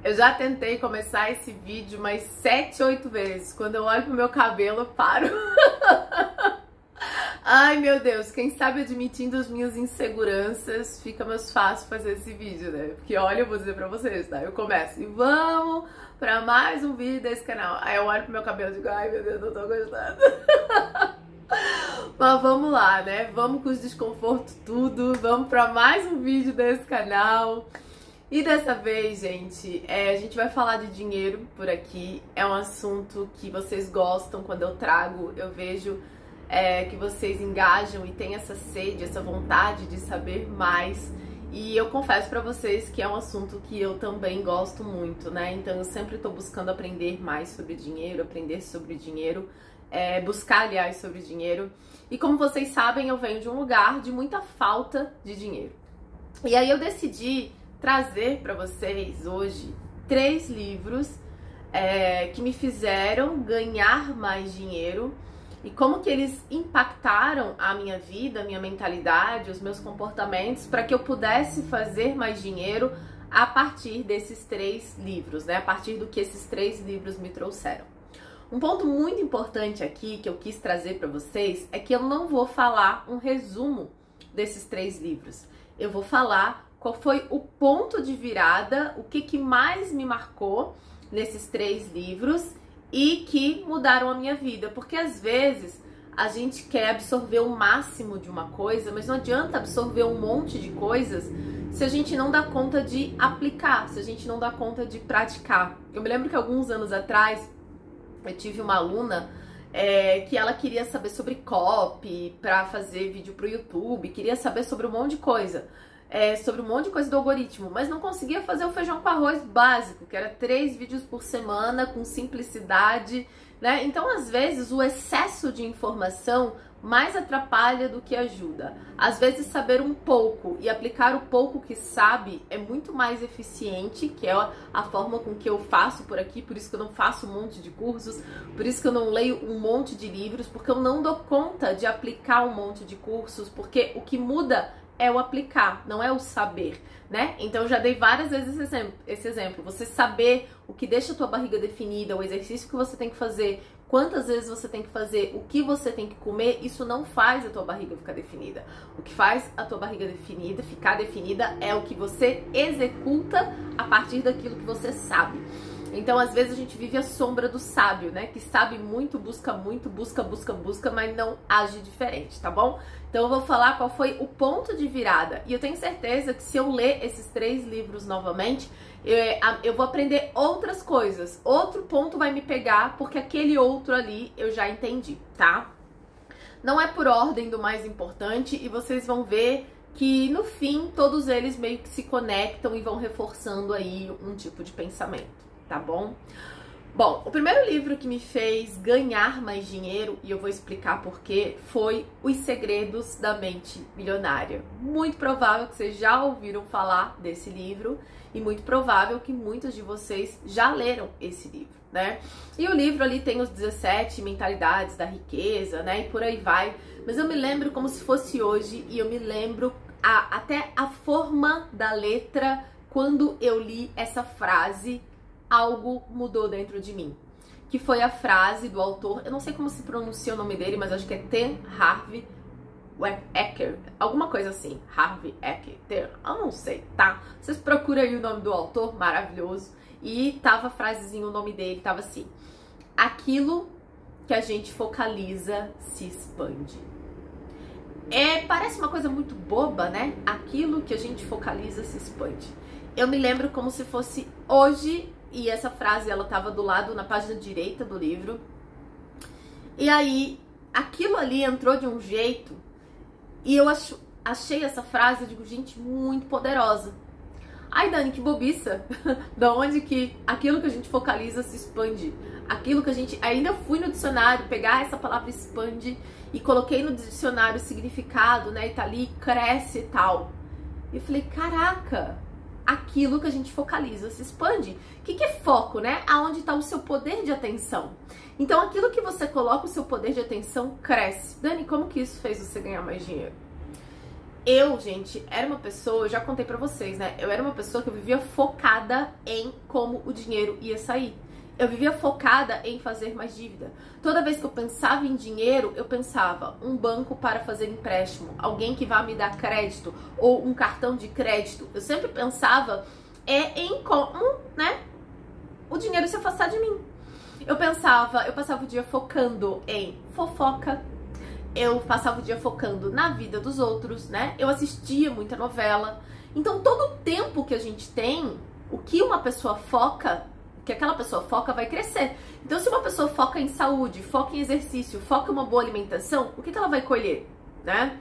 Eu já tentei começar esse vídeo umas 7, 8 vezes. Quando eu olho pro meu cabelo, eu paro. Ai, meu Deus, quem sabe admitindo as minhas inseguranças, fica mais fácil fazer esse vídeo, né? Porque olha, eu vou dizer pra vocês, tá? Eu começo e vamos pra mais um vídeo desse canal. Aí eu olho pro meu cabelo e digo, ai, meu Deus, não tô gostando. Mas vamos lá, né? Vamos com os desconfortos tudo, vamos pra mais um vídeo desse canal. E dessa vez, gente, a gente vai falar de dinheiro por aqui. É um assunto que vocês gostam quando eu trago. Eu vejo que vocês engajam e têm essa sede, essa vontade de saber mais. E eu confesso pra vocês que é um assunto que eu também gosto muito, né? Então eu sempre tô buscando aprender mais sobre dinheiro, buscar, aliás, sobre dinheiro. E como vocês sabem, eu venho de um lugar de muita falta de dinheiro. E aí eu decidi trazer para vocês hoje 3 livros que me fizeram ganhar mais dinheiro e como que eles impactaram a minha vida, a minha mentalidade, os meus comportamentos para que eu pudesse fazer mais dinheiro a partir desses 3 livros, né? A partir do que esses 3 livros me trouxeram. Um ponto muito importante aqui que eu quis trazer para vocês é que eu não vou falar um resumo desses 3 livros. Eu vou falar qual foi o ponto de virada, o que mais me marcou nesses 3 livros e que mudaram a minha vida. Porque às vezes a gente quer absorver o máximo de uma coisa, mas não adianta absorver um monte de coisas se a gente não dá conta de aplicar, se a gente não dá conta de praticar. Eu me lembro que alguns anos atrás eu tive uma aluna que ela queria saber sobre copy para fazer vídeo pro YouTube, queria saber sobre um monte de coisa. Sobre um monte de coisa do algoritmo, mas não conseguia fazer o feijão com arroz básico, que era 3 vídeos por semana, com simplicidade, né? Então, às vezes, o excesso de informação mais atrapalha do que ajuda. Às vezes, saber um pouco e aplicar o pouco que sabe é muito mais eficiente, que é a forma com que eu faço por aqui, por isso que eu não faço um monte de cursos, por isso que eu não leio um monte de livros, porque eu não dou conta de aplicar um monte de cursos, porque o que muda é o aplicar, não é o saber, né? Então eu já dei várias vezes esse exemplo. Você saber o que deixa a tua barriga definida, o exercício que você tem que fazer, quantas vezes você tem que fazer, o que você tem que comer, isso não faz a tua barriga ficar definida. O que faz a tua barriga ficar definida é o que você executa a partir daquilo que você sabe. Então, às vezes, a gente vive a sombra do sábio, né? Que sabe muito, busca, mas não age diferente, tá bom? Então, eu vou falar qual foi o ponto de virada. E eu tenho certeza que se eu ler esses 3 livros novamente, eu vou aprender outras coisas. Outro ponto vai me pegar, porque aquele outro ali eu já entendi, tá? Não é por ordem do mais importante e vocês vão ver que, no fim, todos eles meio que se conectam e vão reforçando aí um tipo de pensamento. Tá bom? Bom, o primeiro livro que me fez ganhar mais dinheiro, e eu vou explicar porquê, foi Os Segredos da Mente Milionária. Muito provável que vocês já ouviram falar desse livro e muito provável que muitos de vocês já leram esse livro, né? E o livro ali tem os 17 mentalidades da riqueza, né? E por aí vai. Mas eu me lembro como se fosse hoje e eu me lembro até a forma da letra quando eu li essa frase. Algo mudou dentro de mim, que foi a frase do autor, eu não sei como se pronuncia o nome dele, mas acho que é Ten Harvey Eker, alguma coisa assim, Harvey Eker, eu não sei, tá? Vocês procuram aí o nome do autor, maravilhoso, e tava a frasezinha, o nome dele tava assim: aquilo que a gente focaliza se expande. Parece uma coisa muito boba, né? Aquilo que a gente focaliza se expande. Eu me lembro como se fosse hoje. E essa frase, ela tava do lado, na página direita do livro. E aí, aquilo ali entrou de um jeito. E eu achei essa frase, eu digo, gente, muito poderosa. Ai, Dani, que bobiça. Da onde que aquilo que a gente focaliza se expande. Aquilo que a gente... Ainda fui no dicionário pegar essa palavra expande e coloquei no dicionário o significado, né? E tá ali, cresce e tal. E eu falei, caraca... Aquilo que a gente focaliza se expande. O que é foco, né? Aonde está o seu poder de atenção. Então, aquilo que você coloca o seu poder de atenção cresce. Dani, como que isso fez você ganhar mais dinheiro? gente, era uma pessoa, eu já contei pra vocês, né? Eu era uma pessoa que eu vivia focada em como o dinheiro ia sair. Eu vivia focada em fazer mais dívida. Toda vez que eu pensava em dinheiro, eu pensava um banco para fazer empréstimo, alguém que vai me dar crédito ou um cartão de crédito. Eu sempre pensava em como, né, o dinheiro se afastar de mim. Eu passava o dia focando em fofoca. Eu passava o dia focando na vida dos outros, né? Eu assistia muita novela. Então, todo o tempo que a gente tem, o que uma pessoa foca, o que aquela pessoa foca vai crescer. Então, se uma pessoa foca em saúde, foca em exercício, foca em uma boa alimentação, o que ela vai colher, né?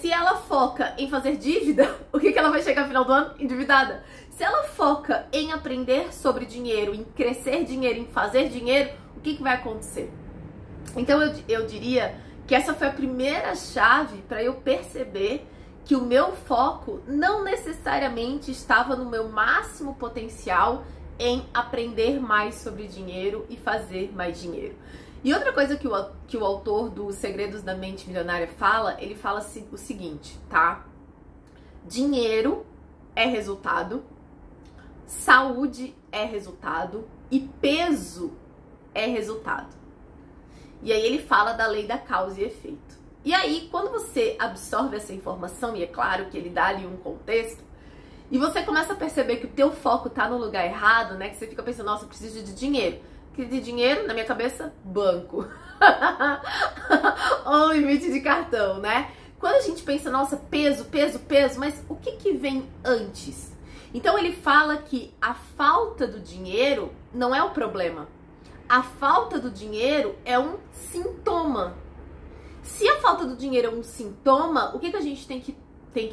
Se ela foca em fazer dívida, o que ela vai chegar no final do ano? Endividada. Se ela foca em aprender sobre dinheiro, em crescer dinheiro, em fazer dinheiro, o que vai acontecer? Então, eu diria que essa foi a primeira chave para eu perceber que o meu foco não necessariamente estava no meu máximo potencial em aprender mais sobre dinheiro e fazer mais dinheiro. E outra coisa que o autor do Segredos da Mente Milionária fala, ele fala o seguinte, tá? Dinheiro é resultado, saúde é resultado e peso é resultado. E aí ele fala da lei da causa e efeito. E aí, quando você absorve essa informação, e é claro que ele dá ali um contexto, e você começa a perceber que o teu foco tá no lugar errado, né? Que você fica pensando, nossa, eu preciso de dinheiro. De dinheiro, na minha cabeça, banco. Ou limite de cartão, né? Quando a gente pensa, nossa, peso, mas o que vem antes? Então ele fala que a falta do dinheiro não é o problema. A falta do dinheiro é um sintoma. Se a falta do dinheiro é um sintoma, o que a gente tem que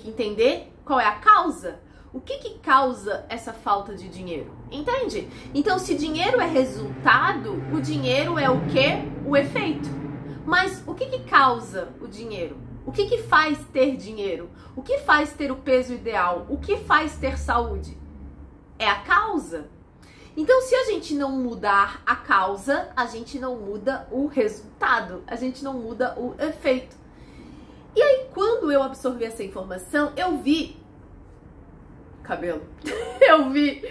entender? Qual é a causa? O que causa essa falta de dinheiro? Entende? Então, se dinheiro é resultado, o dinheiro é o quê? O efeito. Mas o que causa o dinheiro? O que faz ter dinheiro? O que faz ter o peso ideal? O que faz ter saúde? É a causa. Então, se a gente não mudar a causa, a gente não muda o resultado, a gente não muda o efeito. E aí, quando eu absorvi essa informação, eu vi... Cabelo. Eu vi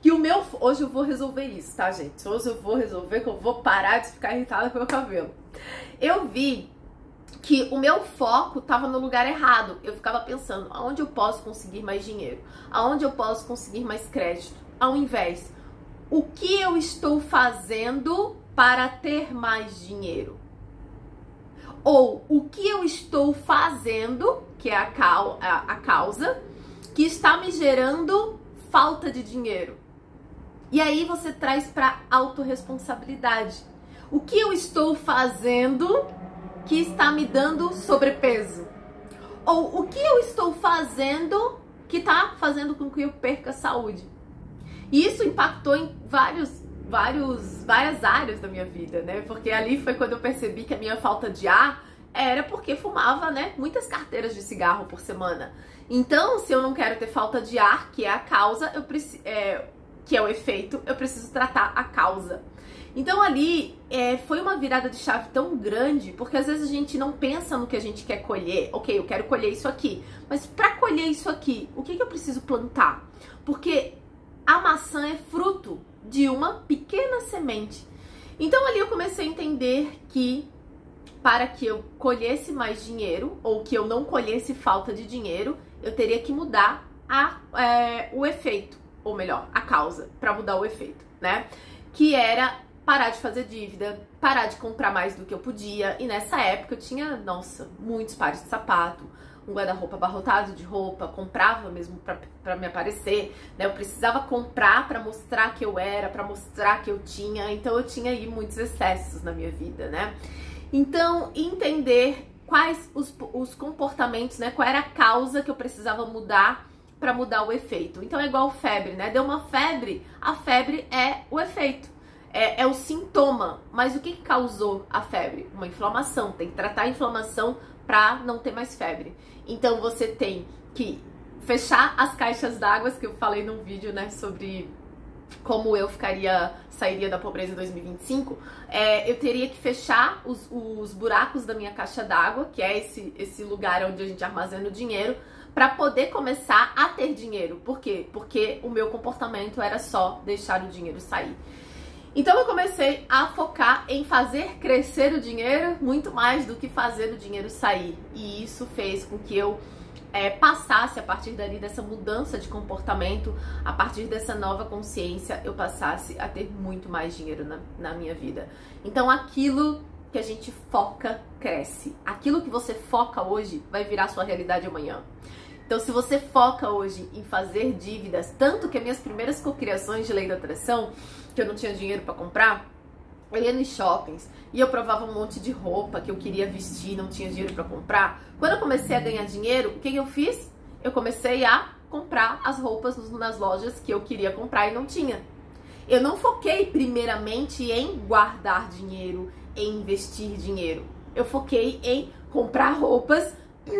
que o meu... Hoje eu vou resolver isso, tá, gente? Hoje eu vou resolver que eu vou parar de ficar irritada com o meu cabelo. Eu vi que o meu foco estava no lugar errado. Eu ficava pensando, aonde eu posso conseguir mais dinheiro? Aonde eu posso conseguir mais crédito? Ao invés... O que eu estou fazendo para ter mais dinheiro? Ou o que eu estou fazendo, que é a causa, que está me gerando falta de dinheiro? E aí você traz para autorresponsabilidade. O que eu estou fazendo que está me dando sobrepeso? Ou o que eu estou fazendo que está fazendo com que eu perca a saúde? E isso impactou em várias áreas da minha vida, né? Porque ali foi quando eu percebi que a minha falta de ar era porque fumava, né, muitas carteiras de cigarro por semana. Então, se eu não quero ter falta de ar, que é a causa, que é o efeito, eu preciso tratar a causa. Então ali foi uma virada de chave tão grande, porque às vezes a gente não pensa no que a gente quer colher. Ok, eu quero colher isso aqui, mas para colher isso aqui, o que eu preciso plantar? Porque a maçã é fruto de uma pequena semente. Então ali eu comecei a entender que para que eu colhesse mais dinheiro, ou que eu não colhesse falta de dinheiro, eu teria que mudar o efeito, ou melhor, a causa, para mudar o efeito, né? Que era parar de fazer dívida, parar de comprar mais do que eu podia. E nessa época eu tinha, nossa, muitos pares de sapato, um guarda-roupa abarrotado de roupa, comprava mesmo pra me aparecer, né? Eu precisava comprar pra mostrar que eu era, pra mostrar que eu tinha. Então eu tinha aí muitos excessos na minha vida, né? Então, entender quais os comportamentos, né? Qual era a causa que eu precisava mudar pra mudar o efeito. Então é igual febre, né? Deu uma febre, a febre é o efeito. É o sintoma. Mas o que causou a febre? Uma inflamação. Tem que tratar a inflamação para não ter mais febre. Então você tem que fechar as caixas d'água, que eu falei num vídeo, né, sobre como eu sairia da pobreza em 2025, eu teria que fechar os buracos da minha caixa d'água, que é esse lugar onde a gente armazena o dinheiro, para poder começar a ter dinheiro. Por quê? Porque o meu comportamento era só deixar o dinheiro sair. Então eu comecei a focar em fazer crescer o dinheiro muito mais do que fazer o dinheiro sair. E isso fez com que eu passasse, a partir dali, dessa mudança de comportamento, a partir dessa nova consciência, eu passasse a ter muito mais dinheiro na minha vida. Então aquilo que a gente foca, cresce. Aquilo que você foca hoje vai virar sua realidade amanhã. Então, se você foca hoje em fazer dívidas, tanto que as minhas primeiras cocriações de lei da atração, que eu não tinha dinheiro para comprar, eu ia nos shoppings e eu provava um monte de roupa que eu queria vestir, não tinha dinheiro para comprar. Quando eu comecei a ganhar dinheiro, o que eu fiz? Eu comecei a comprar as roupas nas lojas que eu queria comprar e não tinha. Eu não foquei primeiramente em guardar dinheiro, em investir dinheiro. Eu foquei em comprar roupas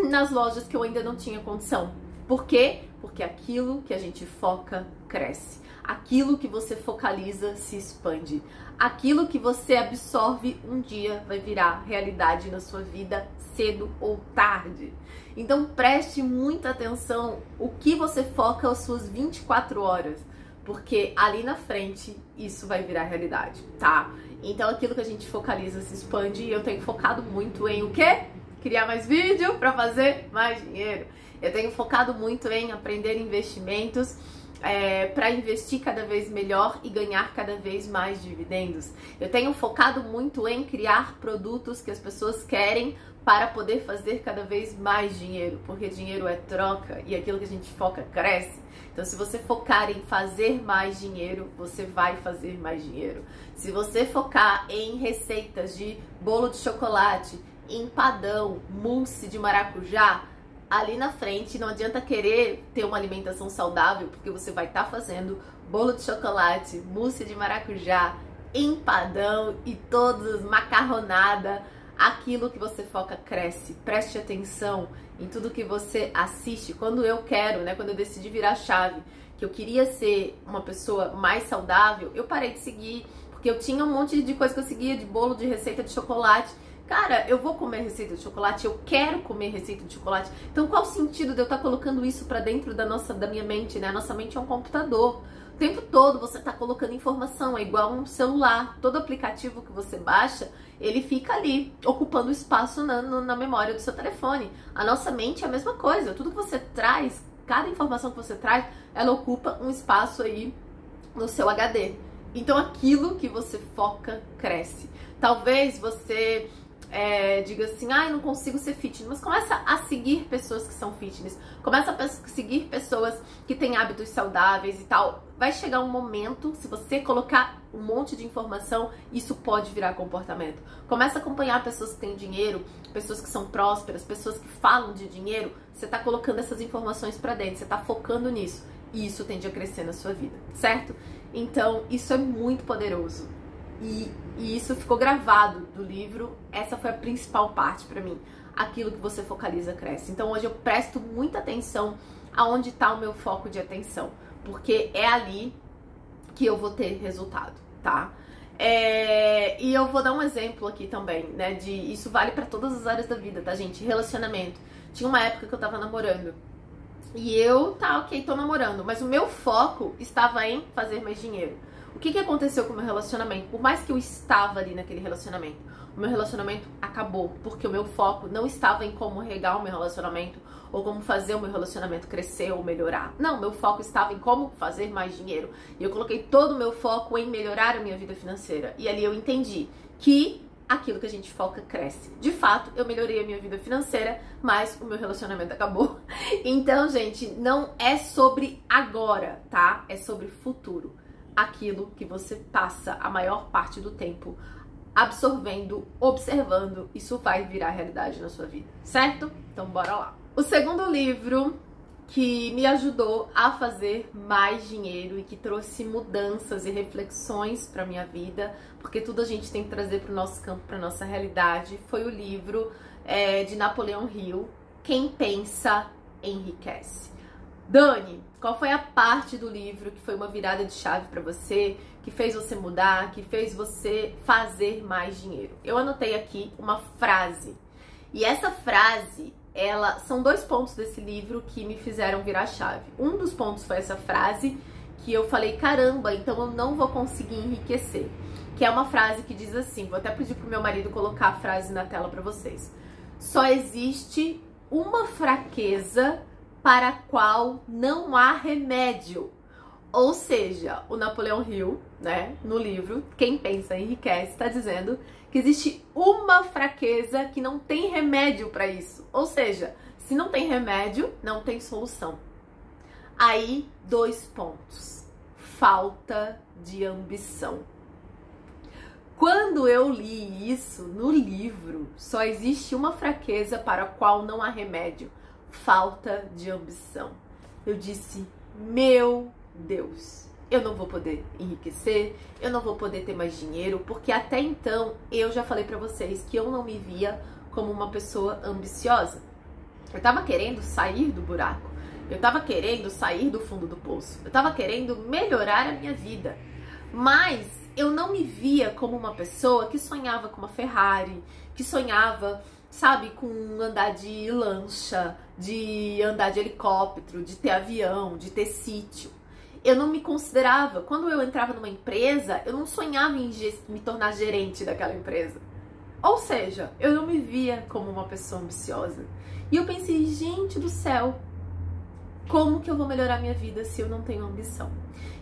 nas lojas que eu ainda não tinha condição. Por quê? Porque aquilo que a gente foca cresce. Aquilo que você focaliza se expande. Aquilo que você absorve um dia vai virar realidade na sua vida, cedo ou tarde. Então preste muita atenção o que você foca as suas 24 horas, porque ali na frente isso vai virar realidade, tá? Então aquilo que a gente focaliza se expande e eu tenho focado muito em o quê? Criar mais vídeo para fazer mais dinheiro. Eu tenho focado muito em aprender investimentos para investir cada vez melhor e ganhar cada vez mais dividendos. Eu tenho focado muito em criar produtos que as pessoas querem para poder fazer cada vez mais dinheiro, porque dinheiro é troca e aquilo que a gente foca cresce. Então, se você focar em fazer mais dinheiro, você vai fazer mais dinheiro. Se você focar em receitas de bolo de chocolate, empadão, mousse de maracujá, ali na frente não adianta querer ter uma alimentação saudável, porque você vai estar fazendo bolo de chocolate, mousse de maracujá, empadão e todos macarronada. Aquilo que você foca cresce. Preste atenção em tudo que você assiste. Quando eu decidi virar a chave, que eu queria ser uma pessoa mais saudável, eu parei de seguir, porque eu tinha um monte de coisa que eu seguia, de bolo, de receita de chocolate. Cara, eu vou comer receita de chocolate, eu quero comer receita de chocolate. Então qual o sentido de eu estar colocando isso pra dentro da minha mente, né? A nossa mente é um computador. O tempo todo você tá colocando informação, é igual um celular. Todo aplicativo que você baixa, ele fica ali, ocupando espaço na memória do seu telefone. A nossa mente é a mesma coisa. Tudo que você traz, cada informação que você traz, ela ocupa um espaço aí no seu HD. Então aquilo que você foca, cresce. Talvez você diga assim, eu não consigo ser fitness, mas começa a seguir pessoas que são fitness, começa a seguir pessoas que têm hábitos saudáveis e tal. Vai chegar um momento, se você colocar um monte de informação, isso pode virar comportamento. Começa a acompanhar pessoas que têm dinheiro, pessoas que são prósperas, pessoas que falam de dinheiro. Você tá colocando essas informações pra dentro, você tá focando nisso, e isso tende a crescer na sua vida, certo? Então, isso é muito poderoso. E isso ficou gravado do livro. Essa foi a principal parte pra mim. Aquilo que você focaliza cresce. Então hoje eu presto muita atenção aonde tá o meu foco de atenção, porque é ali que eu vou ter resultado, tá? E eu vou dar um exemplo aqui também, né? Isso vale pra todas as áreas da vida, tá, gente? Relacionamento. Tinha uma época que eu tava namorando e eu, tô namorando, mas o meu foco estava em fazer mais dinheiro. O que aconteceu com o meu relacionamento? Por mais que eu estava ali naquele relacionamento, o meu relacionamento acabou, porque o meu foco não estava em como regar o meu relacionamento ou como fazer o meu relacionamento crescer ou melhorar. Não, meu foco estava em como fazer mais dinheiro. E eu coloquei todo o meu foco em melhorar a minha vida financeira. E ali eu entendi que aquilo que a gente foca cresce. De fato, eu melhorei a minha vida financeira, mas o meu relacionamento acabou. Então, gente, não é sobre agora, tá? É sobre futuro. Aquilo que você passa a maior parte do tempo absorvendo, observando, isso vai virar realidade na sua vida, certo? Então bora lá. O segundo livro que me ajudou a fazer mais dinheiro e que trouxe mudanças e reflexões para minha vida, porque tudo a gente tem que trazer para o nosso campo, para nossa realidade, foi o livro de Napoleão Hill, Quem Pensa Enriquece. Dani, qual foi a parte do livro que foi uma virada de chave para você, que fez você mudar, que fez você fazer mais dinheiro? Eu anotei aqui uma frase. E essa frase, são 2 pontos desse livro que me fizeram virar a chave. Um dos pontos foi essa frase que eu falei, caramba, então eu não vou conseguir enriquecer. Que é uma frase que diz assim, vou até pedir pro meu marido colocar a frase na tela para vocês. Só existe uma fraqueza para a qual não há remédio. Ou seja, o Napoleão Hill, né, no livro Quem Pensa Enriquece, está dizendo que existe uma fraqueza que não tem remédio para isso. Ou seja, se não tem remédio, não tem solução. Aí, 2 pontos. Falta de ambição. Quando eu li isso no livro, só existe uma fraqueza para a qual não há remédio. Falta de ambição. Eu disse, meu Deus, eu não vou poder enriquecer, eu não vou poder ter mais dinheiro, porque até então eu já falei pra vocês que eu não me via como uma pessoa ambiciosa. Eu tava querendo sair do buraco, eu tava querendo sair do fundo do poço, eu tava querendo melhorar a minha vida, mas eu não me via como uma pessoa que sonhava com uma Ferrari, que sonhava, sabe, com andar de lancha, de andar de helicóptero, de ter avião, de ter sítio. Eu não me considerava, quando eu entrava numa empresa, eu não sonhava em me tornar gerente daquela empresa. Ou seja, eu não me via como uma pessoa ambiciosa. E eu pensei, gente do céu, como que eu vou melhorar minha vida se eu não tenho ambição?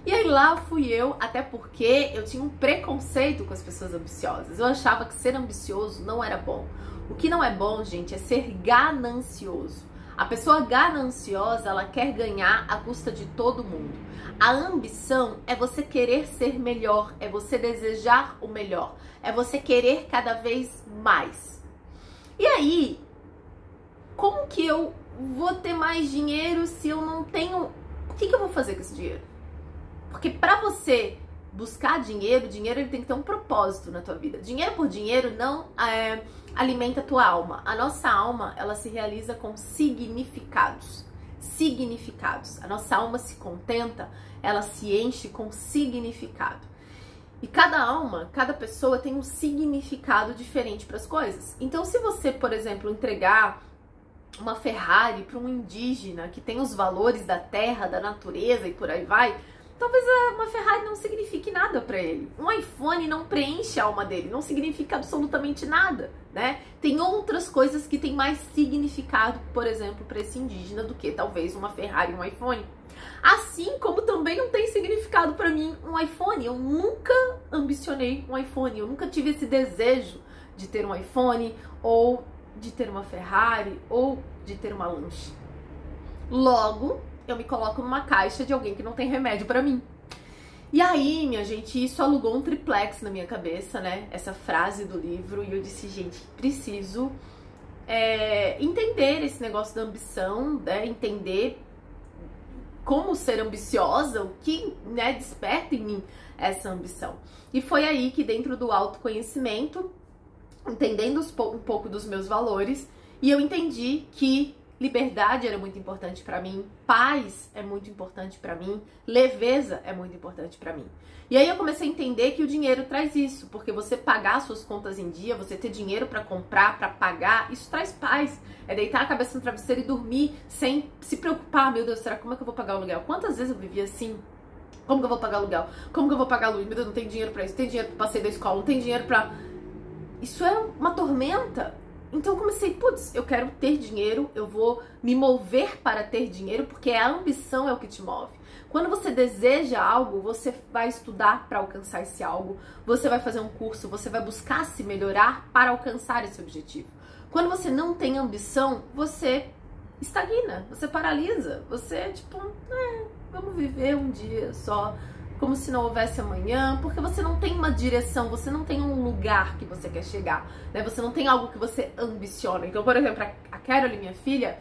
E aí lá fui eu, até porque eu tinha um preconceito com as pessoas ambiciosas. Eu achava que ser ambicioso não era bom. O que não é bom, gente, é ser ganancioso. A pessoa gananciosa, ela quer ganhar à custa de todo mundo. A ambição é você querer ser melhor, é você desejar o melhor, é você querer cada vez mais. E aí, como que eu vou ter mais dinheiro se eu não tenho... O que eu vou fazer com esse dinheiro? Porque para você buscar dinheiro, ele tem que ter um propósito na tua vida. Dinheiro por dinheiro não alimenta a tua alma. A nossa alma, ela se realiza com significados. Significados. A nossa alma se contenta, ela se enche com significado. E cada alma, cada pessoa tem um significado diferente para as coisas. Então, se você, por exemplo, entregar uma Ferrari para um indígena que tem os valores da terra, da natureza e por aí vai, talvez uma Ferrari não signifique nada para ele. Um iPhone não preenche a alma dele, não significa absolutamente nada, né? Tem outras coisas que têm mais significado, por exemplo, para esse indígena do que talvez uma Ferrari e um iPhone. Assim como também não tem significado para mim um iPhone. Eu nunca ambicionei um iPhone, eu nunca tive esse desejo de ter um iPhone ou de ter uma Ferrari ou de ter uma lancha. Logo, eu me coloco numa caixa de alguém que não tem remédio pra mim. E aí, minha gente, isso alugou um triplex na minha cabeça, né? Essa frase do livro. E eu disse, gente, preciso entender esse negócio da ambição, né? Entender como ser ambiciosa, o que, né, desperta em mim essa ambição. E foi aí que, dentro do autoconhecimento, entendendo um pouco dos meus valores, e eu entendi que liberdade era muito importante pra mim, paz é muito importante pra mim, leveza é muito importante pra mim. E aí eu comecei a entender que o dinheiro traz isso, porque você pagar suas contas em dia, você ter dinheiro pra comprar, pra pagar, isso traz paz. É deitar a cabeça no travesseiro e dormir sem se preocupar, meu Deus, será como é que eu vou pagar o aluguel? Quantas vezes eu vivia assim? Como que eu vou pagar o aluguel? Como que eu vou pagar a luz? Meu Deus, não tem dinheiro pra isso, não tem dinheiro pro passeio da escola, não tem dinheiro pra... Isso é uma tormenta. Então eu comecei, putz, eu quero ter dinheiro, eu vou me mover para ter dinheiro, porque a ambição é o que te move. Quando você deseja algo, você vai estudar para alcançar esse algo, você vai fazer um curso, você vai buscar se melhorar para alcançar esse objetivo. Quando você não tem ambição, você estagna, você paralisa, você tipo, vamos viver um dia só, como se não houvesse amanhã, porque você não tem uma direção, você não tem um lugar que você quer chegar, né? Você não tem algo que você ambiciona. Então, por exemplo, a Carol, minha filha,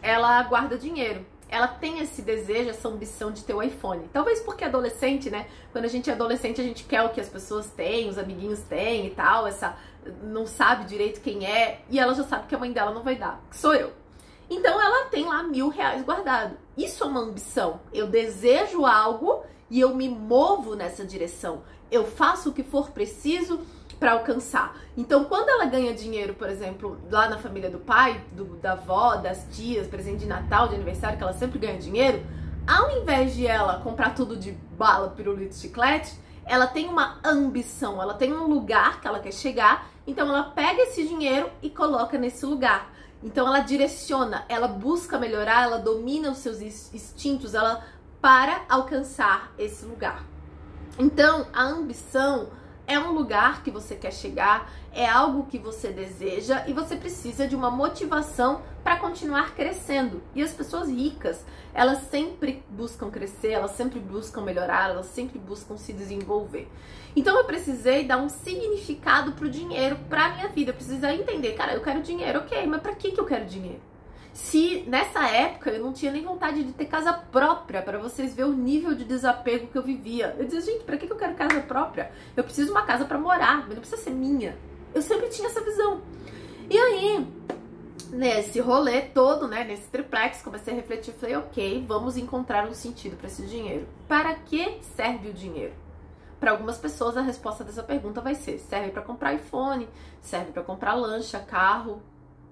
ela guarda dinheiro. Ela tem esse desejo, essa ambição de ter o iPhone. Talvez porque adolescente, né? Quando a gente é adolescente, a gente quer o que as pessoas têm, os amiguinhos têm e tal, não sabe direito quem é, e ela já sabe que a mãe dela não vai dar, que sou eu. Então ela tem lá R$1.000 guardado. Isso é uma ambição. Eu desejo algo e eu me movo nessa direção. Eu faço o que for preciso para alcançar. Então, quando ela ganha dinheiro, por exemplo, lá na família do pai, da avó, das tias, presente de Natal, de aniversário, que ela sempre ganha dinheiro, ao invés de ela comprar tudo de bala, pirulito, chiclete, ela tem uma ambição, ela tem um lugar que ela quer chegar, então ela pega esse dinheiro e coloca nesse lugar. Então ela direciona, ela busca melhorar, ela domina os seus instintos, ela para alcançar esse lugar. Então a ambição é um lugar que você quer chegar, é algo que você deseja e você precisa de uma motivação para continuar crescendo. E as pessoas ricas, elas sempre buscam crescer, elas sempre buscam melhorar, elas sempre buscam se desenvolver. Então eu precisei dar um significado pro dinheiro, pra minha vida. Eu precisei entender, cara, eu quero dinheiro, ok, mas pra que eu quero dinheiro? Se nessa época eu não tinha nem vontade de ter casa própria, para vocês verem o nível de desapego que eu vivia. Eu dizia, gente, pra que eu quero casa própria? Eu preciso de uma casa para morar, mas não precisa ser minha. Eu sempre tinha essa visão. E aí, nesse rolê todo, né, nesse triplex, comecei a refletir, falei, ok, vamos encontrar um sentido para esse dinheiro. Para que serve o dinheiro? Para algumas pessoas a resposta dessa pergunta vai ser, serve para comprar iPhone, serve para comprar lancha, carro.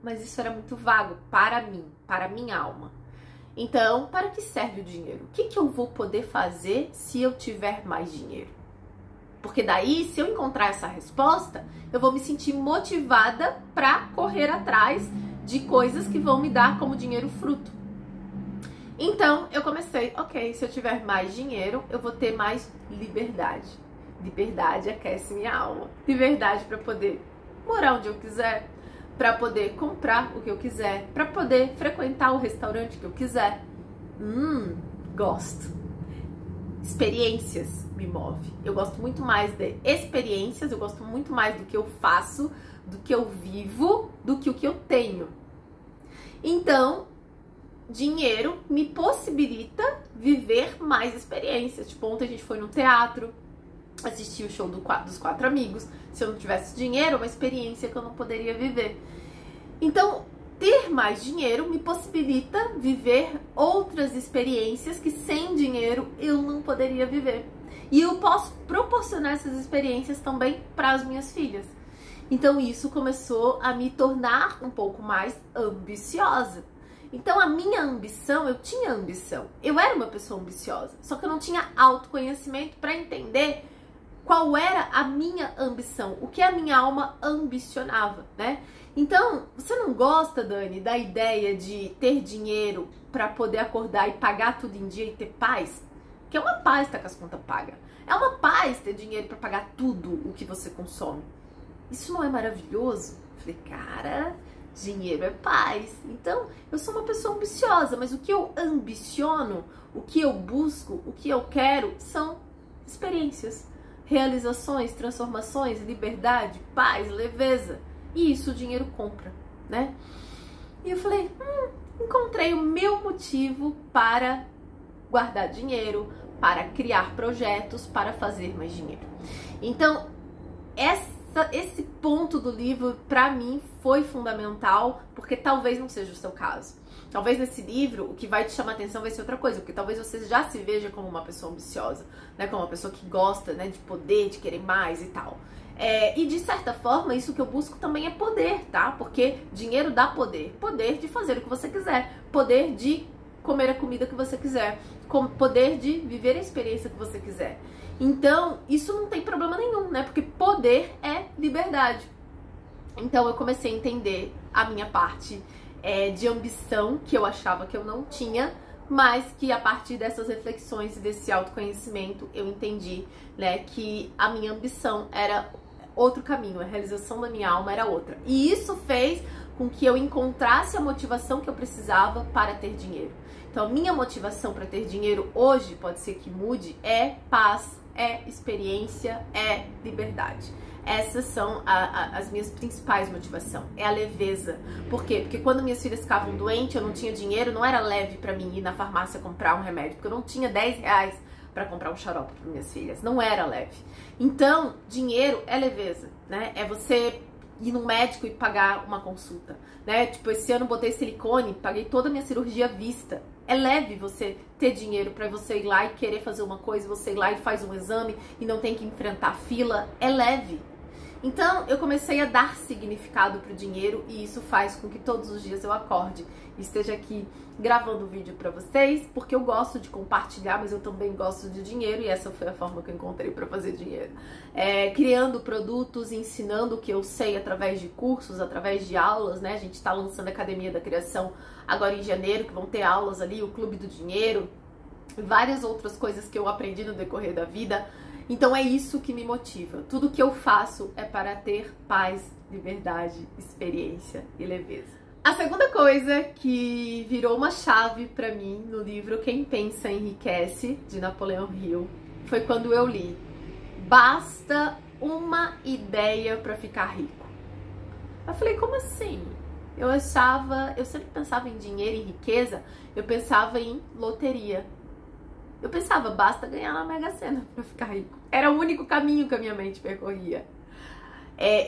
Mas isso era muito vago para mim, para a minha alma. Então, para que serve o dinheiro? O que eu vou poder fazer se eu tiver mais dinheiro? Porque daí, se eu encontrar essa resposta, eu vou me sentir motivada para correr atrás de coisas que vão me dar como dinheiro fruto. Então, eu comecei, ok, se eu tiver mais dinheiro, eu vou ter mais liberdade. Liberdade aquece minha alma. Liberdade para poder morar onde eu quiser, para poder comprar o que eu quiser, para poder frequentar o restaurante que eu quiser. Gosto. Experiências me move. Eu gosto muito mais de experiências, eu gosto muito mais do que eu faço, do que eu vivo, do que o que eu tenho. Então, dinheiro me possibilita viver mais experiências. Tipo, ontem a gente foi no teatro, assistir o show dos 4 amigos. Se eu não tivesse dinheiro, é uma experiência que eu não poderia viver. Então, ter mais dinheiro me possibilita viver outras experiências que sem dinheiro eu não poderia viver. E eu posso proporcionar essas experiências também para as minhas filhas. Então, isso começou a me tornar um pouco mais ambiciosa. Então, a minha ambição, eu tinha ambição. Eu era uma pessoa ambiciosa, só que eu não tinha autoconhecimento para entender qual era a minha ambição, o que a minha alma ambicionava, né? Então, você não gosta, Dani, da ideia de ter dinheiro para poder acordar e pagar tudo em dia e ter paz? Que é uma paz estar com as contas pagas. É uma paz ter dinheiro para pagar tudo o que você consome. Isso não é maravilhoso? Falei, cara, dinheiro é paz. Então, eu sou uma pessoa ambiciosa, mas o que eu ambiciono, o que eu busco, o que eu quero são experiências, realizações, transformações, liberdade, paz, leveza. E isso o dinheiro compra, né? E eu falei, encontrei o meu motivo para guardar dinheiro, para criar projetos, para fazer mais dinheiro. Então, esse ponto do livro, para mim, foi fundamental, porque talvez não seja o seu caso. Talvez nesse livro, o que vai te chamar a atenção vai ser outra coisa, porque talvez você já se veja como uma pessoa ambiciosa, né? Como uma pessoa que gosta, né, de poder, de querer mais e tal. E de certa forma, isso que eu busco também é poder, tá? Porque dinheiro dá poder. Poder de fazer o que você quiser. Poder de comer a comida que você quiser. Poder de viver a experiência que você quiser. Então, isso não tem problema nenhum, né? Porque poder é liberdade. Então, eu comecei a entender a minha parte de ambição, que eu achava que eu não tinha, mas que a partir dessas reflexões e desse autoconhecimento, eu entendi, né, que a minha ambição era outro caminho, a realização da minha alma era outra. E isso fez com que eu encontrasse a motivação que eu precisava para ter dinheiro. Então, a minha motivação para ter dinheiro hoje, pode ser que mude, é paz, é experiência, é liberdade. Essas são as minhas principais motivações. É a leveza. Por quê? Porque quando minhas filhas ficavam doentes, eu não tinha dinheiro, não era leve pra mim ir na farmácia comprar um remédio, porque eu não tinha R$10 pra comprar um xarope para minhas filhas. Não era leve. Então, dinheiro é leveza, né? É você ir no médico e pagar uma consulta, né? Tipo, esse ano eu botei silicone, paguei toda a minha cirurgia à vista. É leve você ter dinheiro para você ir lá e querer fazer uma coisa, você ir lá e faz um exame e não tem que enfrentar fila. É leve. Então, eu comecei a dar significado pro dinheiro e isso faz com que todos os dias eu acorde e esteja aqui gravando o vídeo para vocês, porque eu gosto de compartilhar, mas eu também gosto de dinheiro e essa foi a forma que eu encontrei para fazer dinheiro. Criando produtos, ensinando o que eu sei através de cursos, através de aulas, né? A gente está lançando a Academia da Criação agora em janeiro, que vão ter aulas ali, o Clube do Dinheiro, várias outras coisas que eu aprendi no decorrer da vida. Então é isso que me motiva. Tudo que eu faço é para ter paz, liberdade, experiência e leveza. A segunda coisa que virou uma chave para mim no livro Quem Pensa Enriquece, de Napoleão Hill, foi quando eu li Basta uma ideia para ficar rico. Eu falei, como assim? Eu sempre pensava em dinheiro e riqueza, eu pensava em loteria. Eu pensava, basta ganhar na Mega Sena pra ficar rico. Era o único caminho que a minha mente percorria.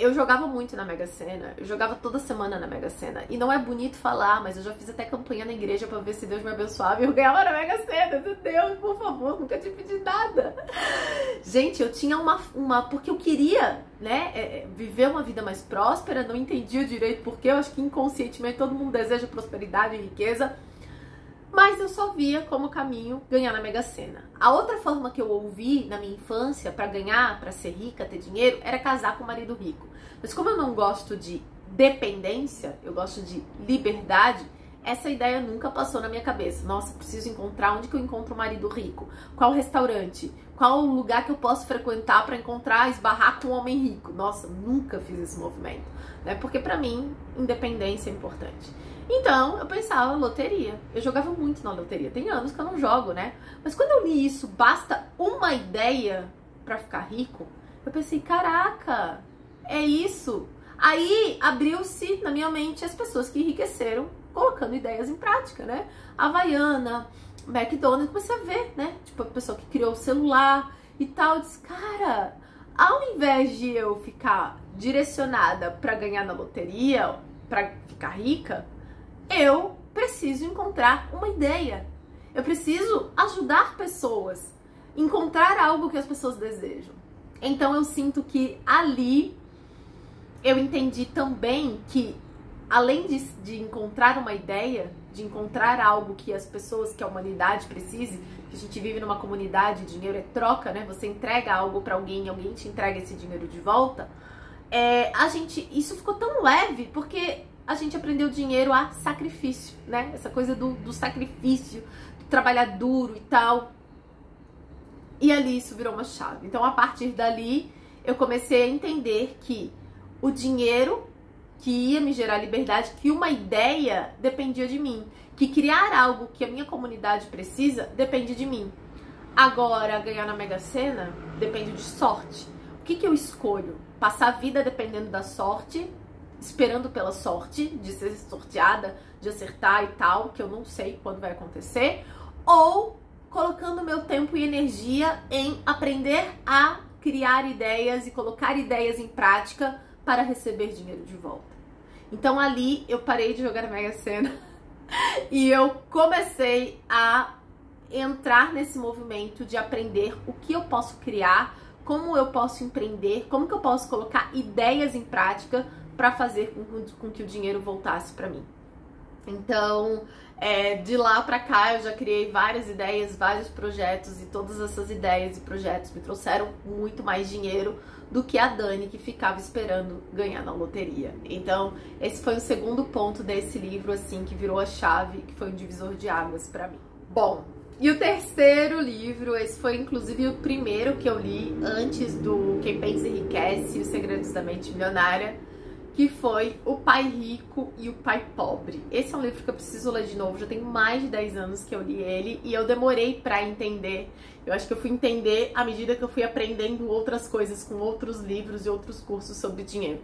Eu jogava muito na Mega Sena, eu jogava toda semana na Mega Sena. E não é bonito falar, mas eu já fiz até campanha na igreja pra ver se Deus me abençoava e eu ganhava na Mega Sena. Meu Deus, por favor, nunca te pedi nada. Gente, eu tinha porque eu queria, né, viver uma vida mais próspera, não entendia direito porque, eu acho que inconscientemente todo mundo deseja prosperidade e riqueza. Mas eu só via como caminho ganhar na Mega Sena. A outra forma que eu ouvi na minha infância para ganhar, para ser rica, ter dinheiro, era casar com um marido rico. Mas como eu não gosto de dependência, eu gosto de liberdade, essa ideia nunca passou na minha cabeça. Nossa, preciso encontrar onde que eu encontro um marido rico. Qual restaurante? Qual lugar que eu posso frequentar para esbarrar com um homem rico? Nossa, nunca fiz esse movimento, né? Porque para mim, independência é importante. Então, eu pensava, loteria. Eu jogava muito na loteria. Tem anos que eu não jogo, né? Mas quando eu li isso, basta uma ideia pra ficar rico, eu pensei, caraca, é isso. Aí, abriu-se na minha mente as pessoas que enriqueceram colocando ideias em prática, né? Havaiana, McDonald's, comecei a ver, né? Tipo, a pessoa que criou o celular e tal. Eu disse, cara, ao invés de eu ficar direcionada pra ganhar na loteria, pra ficar rica, eu preciso encontrar uma ideia. Eu preciso ajudar pessoas, encontrar algo que as pessoas desejam. Então eu sinto que ali eu entendi também que, além de encontrar uma ideia, de encontrar algo que as pessoas, que a humanidade precise, que a gente vive numa comunidade, dinheiro é troca, né? Você entrega algo pra alguém e alguém te entrega esse dinheiro de volta. Isso ficou tão leve, porque a gente aprendeu dinheiro a sacrifício, né? Essa coisa do sacrifício, do trabalhar duro e tal. E ali isso virou uma chave. Então, a partir dali, eu comecei a entender que o dinheiro que ia me gerar liberdade, que uma ideia dependia de mim. Que criar algo que a minha comunidade precisa depende de mim. Agora, ganhar na Mega Sena depende de sorte. O que eu escolho? Passar a vida dependendo da sorte, esperando pela sorte de ser sorteada, de acertar e tal, que eu não sei quando vai acontecer, ou colocando meu tempo e energia em aprender a criar ideias e colocar ideias em prática para receber dinheiro de volta. Então ali eu parei de jogar na Mega Sena e eu comecei a entrar nesse movimento de aprender o que eu posso criar, como eu posso empreender, como que eu posso colocar ideias em prática para fazer com que o dinheiro voltasse para mim. Então, de lá para cá eu já criei várias ideias, vários projetos, e todas essas ideias e projetos me trouxeram muito mais dinheiro do que a Dani, que ficava esperando ganhar na loteria. Então, esse foi o segundo ponto desse livro, assim, que virou a chave, que foi um divisor de águas para mim. Bom, e o terceiro livro, esse foi inclusive o primeiro que eu li antes do Quem Pensa Enriquece e Os Segredos da Mente Milionária, que foi O Pai Rico e o Pai Pobre. Esse é um livro que eu preciso ler de novo, já tem mais de 10 anos que eu li ele e eu demorei pra entender. Eu acho que eu fui entender à medida que eu fui aprendendo outras coisas com outros livros e outros cursos sobre dinheiro.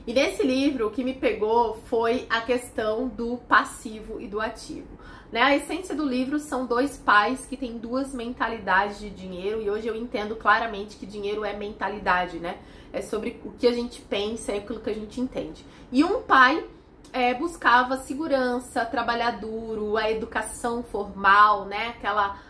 E nesse livro, o que me pegou foi a questão do passivo e do ativo. né? A essência do livro são dois pais que têm duas mentalidades de dinheiro, e hoje eu entendo claramente que dinheiro é mentalidade, né? É sobre o que a gente pensa, é aquilo que a gente entende. E um pai buscava segurança, trabalhar duro, a educação formal, né?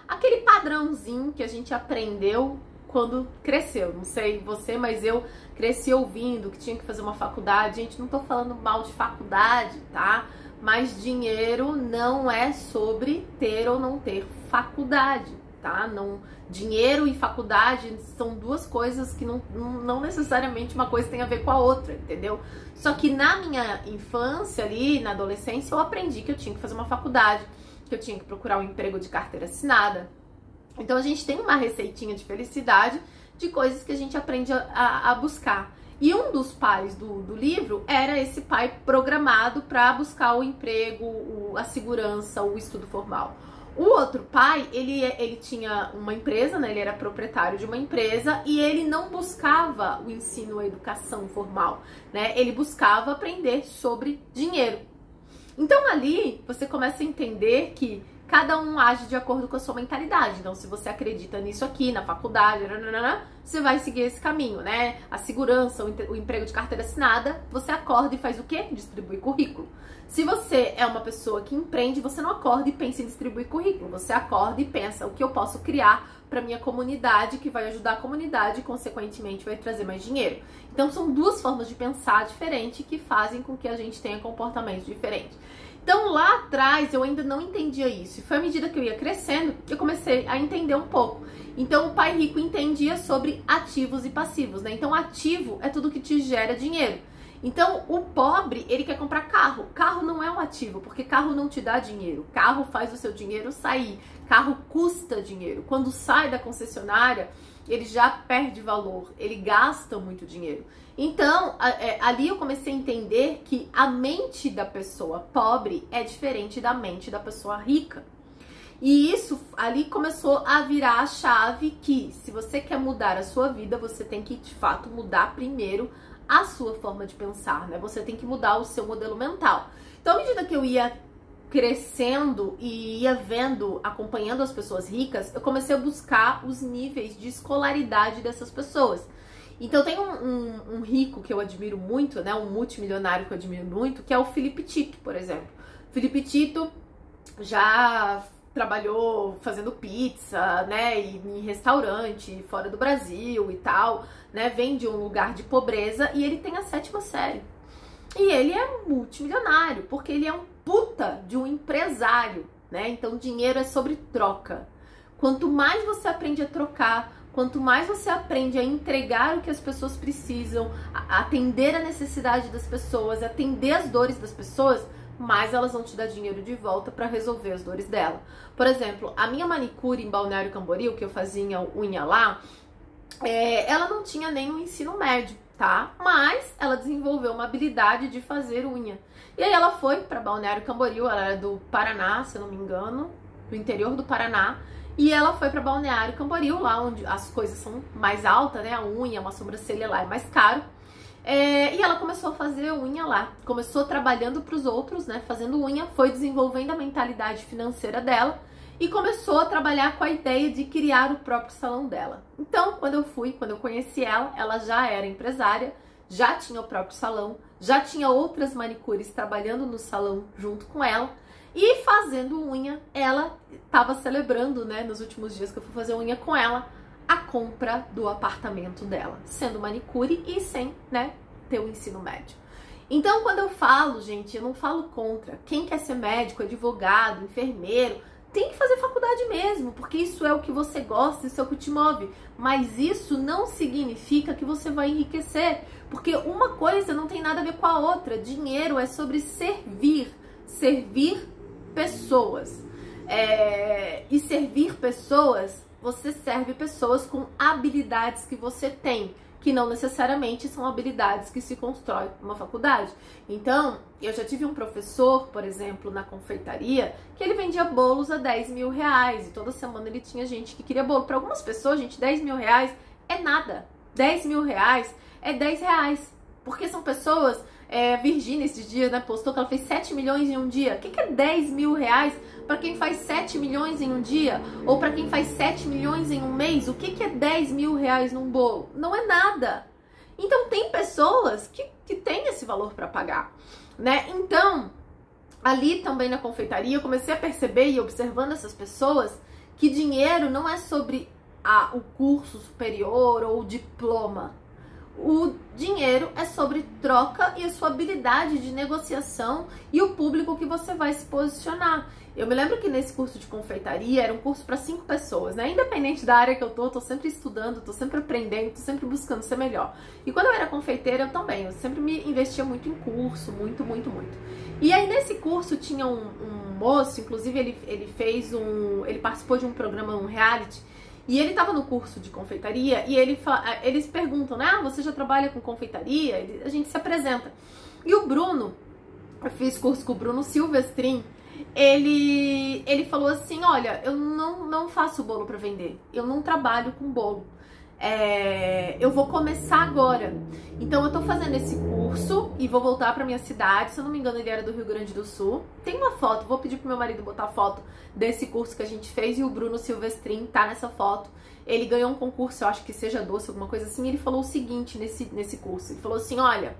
Aquele padrãozinho que a gente aprendeu quando cresceu. Não sei você, mas eu cresci ouvindo que tinha que fazer uma faculdade. Gente, não tô falando mal de faculdade, tá? Mas dinheiro não é sobre ter ou não ter faculdade, tá? Não, dinheiro e faculdade são duas coisas que não necessariamente uma coisa tem a ver com a outra, entendeu? Só que na minha infância ali, na adolescência, eu aprendi que eu tinha que fazer uma faculdade, que eu tinha que procurar um emprego de carteira assinada. Então a gente tem uma receitinha de felicidade de coisas que a gente aprende a buscar. E um dos pais do livro era esse pai programado para buscar o emprego, a segurança, o estudo formal. O outro pai, ele tinha uma empresa, né? Ele era proprietário de uma empresa e ele não buscava o ensino, a educação formal, né? Ele buscava aprender sobre dinheiro. Então ali você começa a entender que cada um age de acordo com a sua mentalidade. Então, se você acredita nisso aqui, na faculdade, você vai seguir esse caminho, né? A segurança, o emprego de carteira assinada, você acorda e faz o quê? Distribui currículo. Se você é uma pessoa que empreende, você não acorda e pensa em distribuir currículo. Você acorda e pensa o que eu posso criar para minha comunidade, que vai ajudar a comunidade e, consequentemente, vai trazer mais dinheiro. Então, são duas formas de pensar diferentes que fazem com que a gente tenha comportamentos diferentes. Então, lá atrás, eu ainda não entendia isso. E foi à medida que eu ia crescendo, que eu comecei a entender um pouco. Então, o pai rico entendia sobre ativos e passivos, né? Então, ativo é tudo que te gera dinheiro. Então, o pobre, ele quer comprar carro. Carro não é um ativo, porque carro não te dá dinheiro. Carro faz o seu dinheiro sair. Carro custa dinheiro. Quando sai da concessionária, ele já perde valor. Ele gasta muito dinheiro. Então, ali eu comecei a entender que a mente da pessoa pobre é diferente da mente da pessoa rica. E isso ali começou a virar a chave que, se você quer mudar a sua vida, você tem que, de fato, mudar primeiro a sua forma de pensar, né? Você tem que mudar o seu modelo mental. Então, à medida que eu ia crescendo e ia vendo, acompanhando as pessoas ricas, eu comecei a buscar os níveis de escolaridade dessas pessoas. Então tem um rico que eu admiro muito, né? Um multimilionário que eu admiro muito, que é o Felipe Tito, por exemplo. Felipe Tito já trabalhou fazendo pizza, né? E em restaurante fora do Brasil e tal, né? Vem de um lugar de pobreza e ele tem a 7ª série. E ele é multimilionário, porque ele é um puta de um empresário, né? Então dinheiro é sobre troca. Quanto mais você aprende a trocar, quanto mais você aprende a entregar o que as pessoas precisam, a atender a necessidade das pessoas, atender as dores das pessoas, mais elas vão te dar dinheiro de volta para resolver as dores dela. Por exemplo, a minha manicure em Balneário Camboriú, que eu fazia unha lá, ela não tinha nem um ensino médio, tá? Mas ela desenvolveu uma habilidade de fazer unha. E aí ela foi para Balneário Camboriú, ela era do Paraná, se eu não me engano, do interior do Paraná. E ela foi para Balneário Camboriú, lá onde as coisas são mais altas, né? A unha, uma sobrancelha lá é mais caro. E ela começou a fazer unha lá. Começou trabalhando para os outros, né? Fazendo unha, foi desenvolvendo a mentalidade financeira dela e começou a trabalhar com a ideia de criar o próprio salão dela. Então, quando eu conheci ela, ela já era empresária, já tinha o próprio salão, já tinha outras manicures trabalhando no salão junto com ela. E fazendo unha, ela estava celebrando, né, nos últimos dias que eu fui fazer unha com ela, a compra do apartamento dela, sendo manicure e sem, né, ter o ensino médio. Então, quando eu falo, gente, eu não falo contra. Quem quer ser médico, advogado, enfermeiro, tem que fazer faculdade mesmo, porque isso é o que você gosta, isso é o que te move. Mas isso não significa que você vai enriquecer, porque uma coisa não tem nada a ver com a outra. Dinheiro é sobre servir pessoas. E servir pessoas, você serve pessoas com habilidades que você tem, que não necessariamente são habilidades que se constrói numa faculdade. Então, eu já tive um professor, por exemplo, na confeitaria, que ele vendia bolos a 10 mil reais, e toda semana ele tinha gente que queria bolo. Para algumas pessoas, gente, 10 mil reais é nada. 10 mil reais é 10 reais, porque são pessoas... Virgínia esses dias, né, postou que ela fez 7 milhões em um dia. O que é 10 mil reais Para quem faz 7 milhões em um dia, ou para quem faz 7 milhões em um mês, o que é 10 mil reais num bolo? Não é nada. Então tem pessoas que têm esse valor para pagar, né? Então, ali também na confeitaria, eu comecei a perceber e observando essas pessoas que dinheiro não é sobre o curso superior ou o diploma. O dinheiro é sobre troca e a sua habilidade de negociação e o público que você vai se posicionar. Eu me lembro que nesse curso de confeitaria era um curso para 5 pessoas, né? Independente da área que eu tô sempre estudando, tô sempre aprendendo, tô sempre buscando ser melhor. E quando eu era confeiteira, eu também, eu sempre me investia muito em curso, muito. E aí nesse curso tinha um moço, inclusive ele participou de um programa, um reality, e ele tava no curso de confeitaria e eles perguntam, né? Você já trabalha com confeitaria? A gente se apresenta. E o Bruno, eu fiz curso com o Bruno Silvestrin, ele falou assim, olha, eu não faço bolo para vender, eu não trabalho com bolo. Eu vou começar agora. Então eu tô fazendo esse curso e vou voltar pra minha cidade. Se eu não me engano, ele era do Rio Grande do Sul. Tem uma foto, vou pedir pro meu marido botar foto desse curso que a gente fez. E o Bruno Silvestrin tá nessa foto. Ele ganhou um concurso, eu acho que Seja Doce, alguma coisa assim. E ele falou o seguinte nesse curso. Ele falou assim, olha,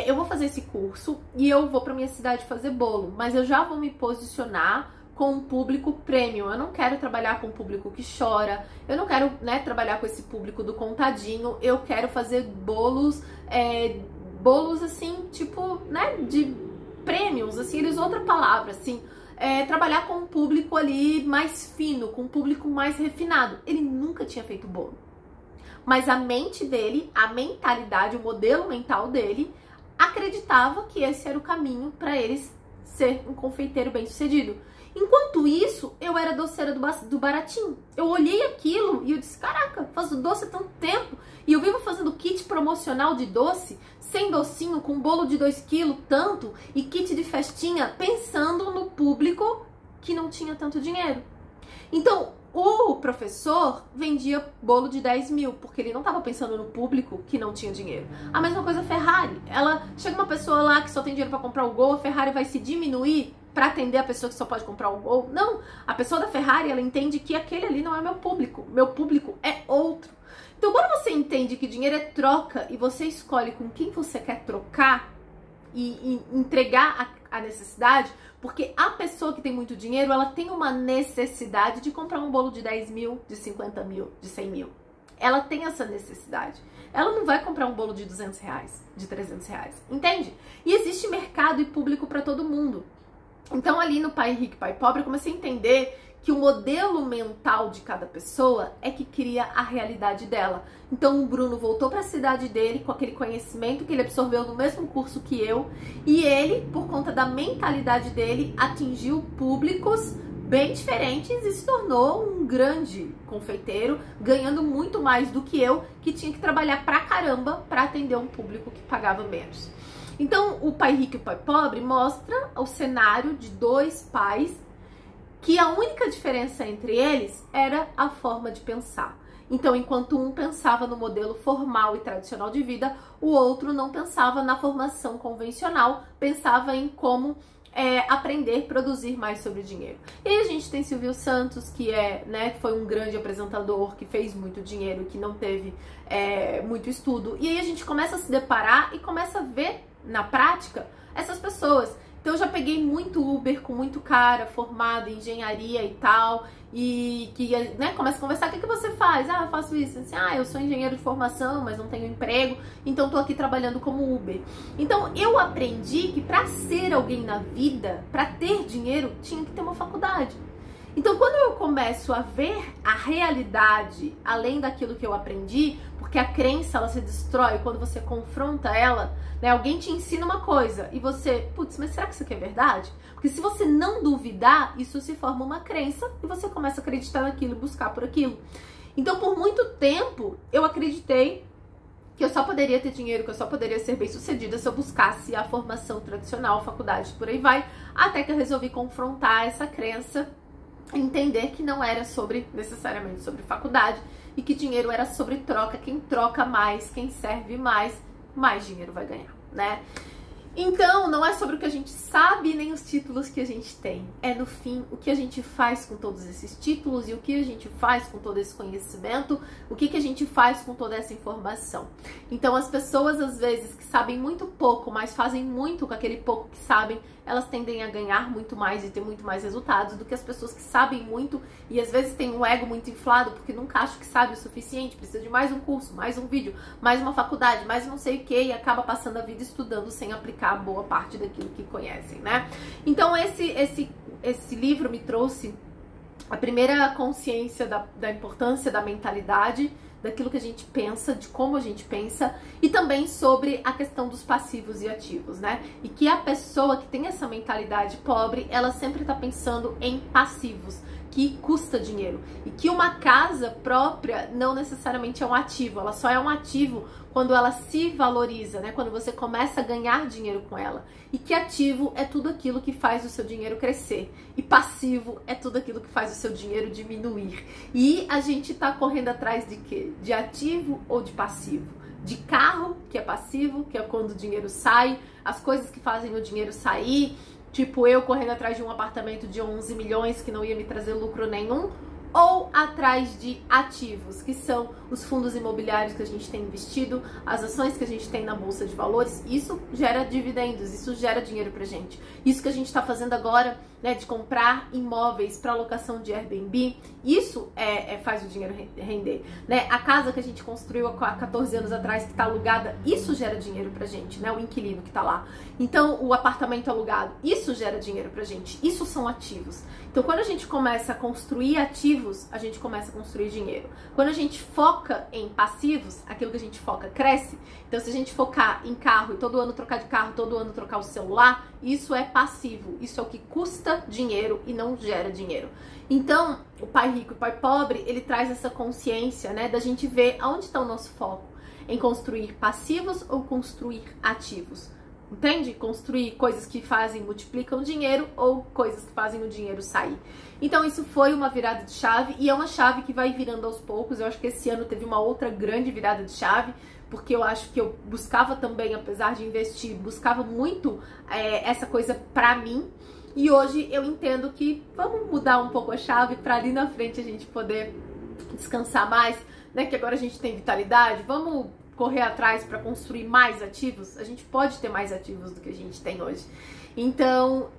eu vou fazer esse curso e eu vou pra minha cidade fazer bolo, mas eu já vou me posicionar com um público premium. Eu não quero trabalhar com um público que chora, eu não quero, né, trabalhar com esse público do contadinho, eu quero fazer bolos assim, tipo, né, de premiums, assim, eles outra palavra, assim, trabalhar com um público ali mais fino, com um público mais refinado. Ele nunca tinha feito bolo, mas a mente dele, a mentalidade, o modelo mental dele acreditava que esse era o caminho para eles ser um confeiteiro bem sucedido. Enquanto isso, eu era doceira do baratinho. Eu olhei aquilo e eu disse, caraca, faço doce há tanto tempo e eu vivo fazendo kit promocional de doce, sem docinho, com bolo de 2 kg, tanto, e kit de festinha, pensando no público que não tinha tanto dinheiro. Então, o professor vendia bolo de 10 mil, porque ele não estava pensando no público que não tinha dinheiro. A mesma coisa a Ferrari. Chega uma pessoa lá que só tem dinheiro para comprar o Gol, a Ferrari vai se diminuir para atender a pessoa que só pode comprar o Gol? Não, a pessoa da Ferrari, ela entende que aquele ali não é meu público é outro. Então quando você entende que dinheiro é troca e você escolhe com quem você quer trocar e entregar a necessidade, porque a pessoa que tem muito dinheiro, ela tem uma necessidade de comprar um bolo de 10 mil, de 50 mil, de 100 mil. Ela tem essa necessidade. Ela não vai comprar um bolo de 200 reais, de 300 reais, entende? E existe mercado e público para todo mundo. Então ali no Pai Rico e Pai Pobre eu comecei a entender que o modelo mental de cada pessoa é que cria a realidade dela. Então o Bruno voltou para a cidade dele com aquele conhecimento que ele absorveu no mesmo curso que eu, e ele, por conta da mentalidade dele, atingiu públicos bem diferentes e se tornou um grande confeiteiro, ganhando muito mais do que eu, que tinha que trabalhar pra caramba para atender um público que pagava menos. Então, o Pai Rico e o Pai Pobre mostra o cenário de 2 pais que a única diferença entre eles era a forma de pensar. Então, enquanto um pensava no modelo formal e tradicional de vida, o outro não pensava na formação convencional, pensava em como aprender, produzir mais sobre o dinheiro. E aí a gente tem Silvio Santos, que foi um grande apresentador, que fez muito dinheiro, que não teve muito estudo. E aí a gente começa a se deparar e começa a ver na prática essas pessoas. Então eu já peguei muito Uber com muito cara formado em engenharia e tal, e que começa a conversar, o que você faz? Ah, eu faço isso. Assim, eu sou engenheiro de formação, mas não tenho emprego, então tô aqui trabalhando como Uber. Então eu aprendi que para ser alguém na vida, para ter dinheiro, tinha que ter uma faculdade. Então quando eu começo a ver a realidade além daquilo que eu aprendi, porque a crença ela se destrói quando você confronta ela, né? Alguém te ensina uma coisa e você, putz, mas será que isso aqui é verdade? Porque se você não duvidar, isso se forma uma crença e você começa a acreditar naquilo e buscar por aquilo. Então por muito tempo eu acreditei que eu só poderia ter dinheiro, que eu só poderia ser bem sucedida se eu buscasse a formação tradicional, faculdade, por aí vai, até que eu resolvi confrontar essa crença, entender que não era necessariamente sobre faculdade e que dinheiro era sobre troca. Quem troca mais, quem serve mais, mais dinheiro vai ganhar, né? Então, não é sobre o que a gente sabe, nem os títulos que a gente tem. É, no fim, o que a gente faz com todos esses títulos e o que a gente faz com todo esse conhecimento, o que a gente faz com toda essa informação. Então, as pessoas, às vezes, que sabem muito pouco, mas fazem muito com aquele pouco que sabem, elas tendem a ganhar muito mais e ter muito mais resultados do que as pessoas que sabem muito e, às vezes, têm um ego muito inflado porque nunca acham que sabe o suficiente, precisa de mais um curso, mais um vídeo, mais uma faculdade, mais não sei o que, e acaba passando a vida estudando sem aplicar boa parte daquilo que conhecem, né? Então esse livro me trouxe a primeira consciência da importância da mentalidade, daquilo que a gente pensa, de como a gente pensa, e também sobre a questão dos passivos e ativos, né? E que a pessoa que tem essa mentalidade pobre, ela sempre tá pensando em passivos, que custa dinheiro. E que uma casa própria não necessariamente é um ativo, ela só é um ativo quando ela se valoriza, né? Quando você começa a ganhar dinheiro com ela. E que ativo é tudo aquilo que faz o seu dinheiro crescer. E passivo é tudo aquilo que faz o seu dinheiro diminuir. E a gente tá correndo atrás de quê? De ativo ou de passivo? De carro, que é passivo, que é quando o dinheiro sai, as coisas que fazem o dinheiro sair, tipo eu correndo atrás de um apartamento de 11 milhões que não ia me trazer lucro nenhum, ou atrás de ativos, que são os fundos imobiliários que a gente tem investido, as ações que a gente tem na bolsa de valores. Isso gera dividendos, isso gera dinheiro pra gente. Isso que a gente tá fazendo agora, né, de comprar imóveis para locação de Airbnb, isso faz o dinheiro render, né? A casa que a gente construiu há 14 anos atrás, que tá alugada, isso gera dinheiro pra gente, né? O inquilino que tá lá. Então, o apartamento alugado, isso gera dinheiro pra gente. Isso são ativos. Então, quando a gente começa a construir ativos, a gente começa a construir dinheiro. Quando a gente foca em passivos, aquilo que a gente foca cresce. Então, se a gente focar em carro e todo ano trocar de carro, todo ano trocar o celular, isso é passivo. Isso é o que custa dinheiro e não gera dinheiro. Então, o Pai Rico e o Pai Pobre, ele traz essa consciência, né, da gente ver aonde está o nosso foco. Em construir passivos ou construir ativos. Entende? Construir coisas que multiplicam dinheiro ou coisas que fazem o dinheiro sair. Então isso foi uma virada de chave e é uma chave que vai virando aos poucos. Eu acho que esse ano teve uma outra grande virada de chave, porque eu acho que eu buscava também, apesar de investir, buscava muito essa coisa pra mim. E hoje eu entendo que vamos mudar um pouco a chave pra ali na frente a gente poder descansar mais, né? Que agora a gente tem vitalidade, vamos correr atrás para construir mais ativos. A gente pode ter mais ativos do que a gente tem hoje. Então,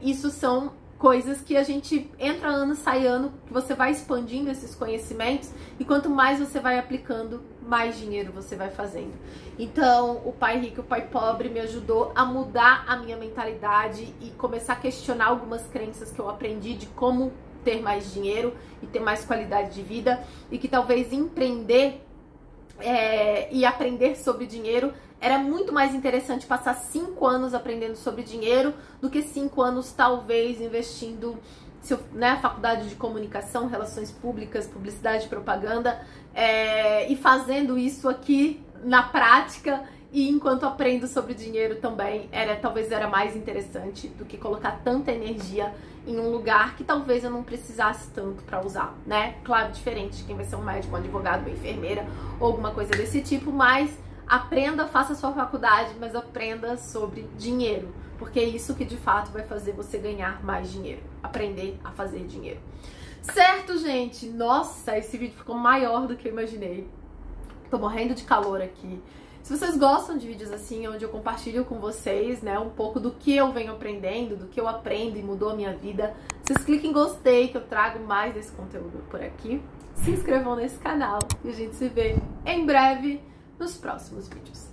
isso são coisas que a gente entra ano, sai ano, que você vai expandindo esses conhecimentos e quanto mais você vai aplicando, mais dinheiro você vai fazendo. Então, o Pai Rico e o Pai Pobre me ajudou a mudar a minha mentalidade e começar a questionar algumas crenças que eu aprendi de como ter mais dinheiro e ter mais qualidade de vida, e que talvez empreender e aprender sobre dinheiro era muito mais interessante passar 5 anos aprendendo sobre dinheiro do que 5 anos talvez investindo na faculdade de comunicação, relações públicas, publicidade e propaganda, e fazendo isso aqui na prática. E enquanto aprendo sobre dinheiro também, talvez era mais interessante do que colocar tanta energia em um lugar que talvez eu não precisasse tanto para usar, né? Claro, diferente de quem vai ser um médico, um advogado, uma enfermeira ou alguma coisa desse tipo, mas aprenda, faça a sua faculdade, mas aprenda sobre dinheiro, porque é isso que de fato vai fazer você ganhar mais dinheiro, aprender a fazer dinheiro. Certo, gente? Nossa, esse vídeo ficou maior do que eu imaginei. Tô morrendo de calor aqui. Se vocês gostam de vídeos assim, onde eu compartilho com vocês, né, um pouco do que eu venho aprendendo, do que eu aprendo e mudou a minha vida, vocês cliquem em gostei, que eu trago mais desse conteúdo por aqui. Se inscrevam nesse canal e a gente se vê em breve nos próximos vídeos.